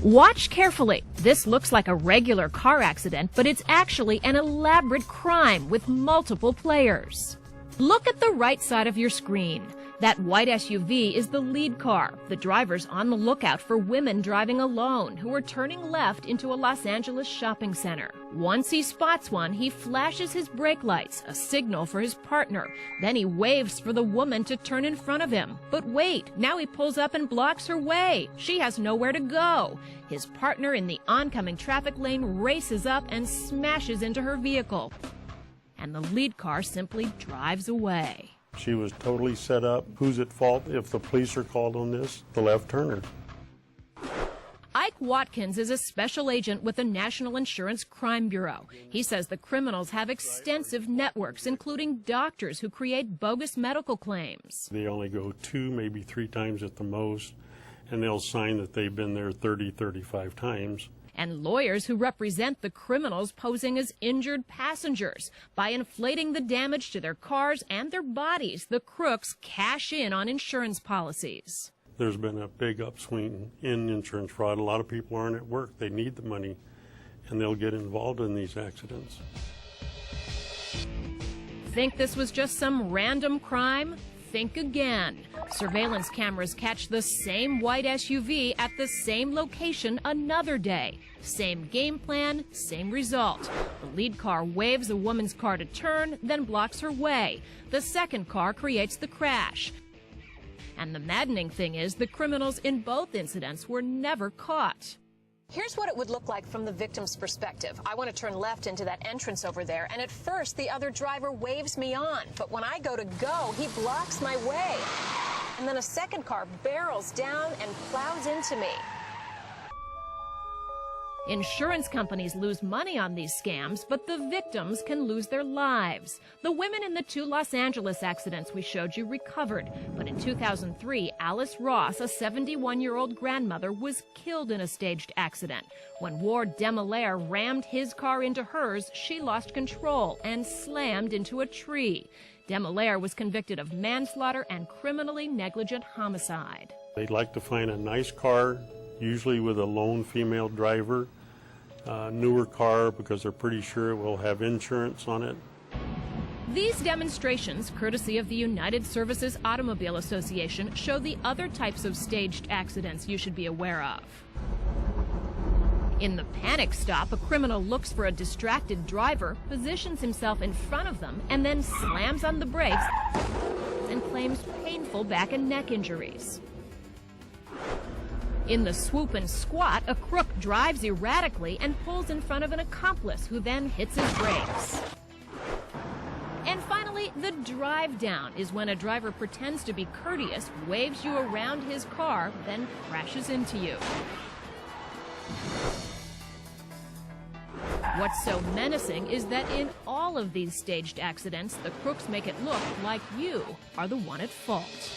Watch carefully. This looks like a regular car accident, but it's actually an elaborate crime with multiple players. Look at the right side of your screen. That white SUV is the lead car. The driver's on the lookout for women driving alone who are turning left into a Los Angeles shopping center. Once he spots one, he flashes his brake lights, a signal for his partner. Then he waves for the woman to turn in front of him. But wait, now he pulls up and blocks her way. She has nowhere to go. His partner in the oncoming traffic lane races up and smashes into her vehicle. And the lead car simply drives away. She was totally set up. Who's at fault if the police are called on this? The left turner. Ike Watkins is a special agent with the National Insurance Crime Bureau. He says the criminals have extensive networks, including doctors who create bogus medical claims. They only go 2, maybe 3 times at the most, and they'll sign that they've been there 30, 35 times. And lawyers who represent the criminals posing as injured passengers. By inflating the damage to their cars and their bodies, the crooks cash in on insurance policies. There's been a big upswing in insurance fraud. A lot of people aren't at work. They need the money, and they'll get involved in these accidents. Think this was just some random crime? Think again. Surveillance cameras catch the same white SUV at the same location another day. Same game plan, same result. The lead car waves a woman's car to turn, then blocks her way. The second car creates the crash. And the maddening thing is, the criminals in both incidents were never caught. Here's what it would look like from the victim's perspective. I want to turn left into that entrance over there, and at first the other driver waves me on. But when I go, he blocks my way. And then a second car barrels down and plows into me. Insurance companies lose money on these scams, but the victims can lose their lives. The women in the 2 Los Angeles accidents we showed you recovered, but in 2003, Alice Ross, a 71-year-old grandmother, was killed in a staged accident. When Ward Demolaire rammed his car into hers, she lost control and slammed into a tree. Demolaire was convicted of manslaughter and criminally negligent homicide. They'd like to find a nice car, usually with a lone female driver. Newer car because they're pretty sure it will have insurance on it. These demonstrations, courtesy of the United Services Automobile Association, show the other types of staged accidents you should be aware of. In the panic stop, a criminal looks for a distracted driver, positions himself in front of them, and then slams on the brakes and claims painful back and neck injuries. In the swoop and squat, a crook drives erratically and pulls in front of an accomplice who then hits his brakes. And finally, the drive down is when a driver pretends to be courteous, waves you around his car, then crashes into you. What's so menacing is that in all of these staged accidents, the crooks make it look like you are the one at fault.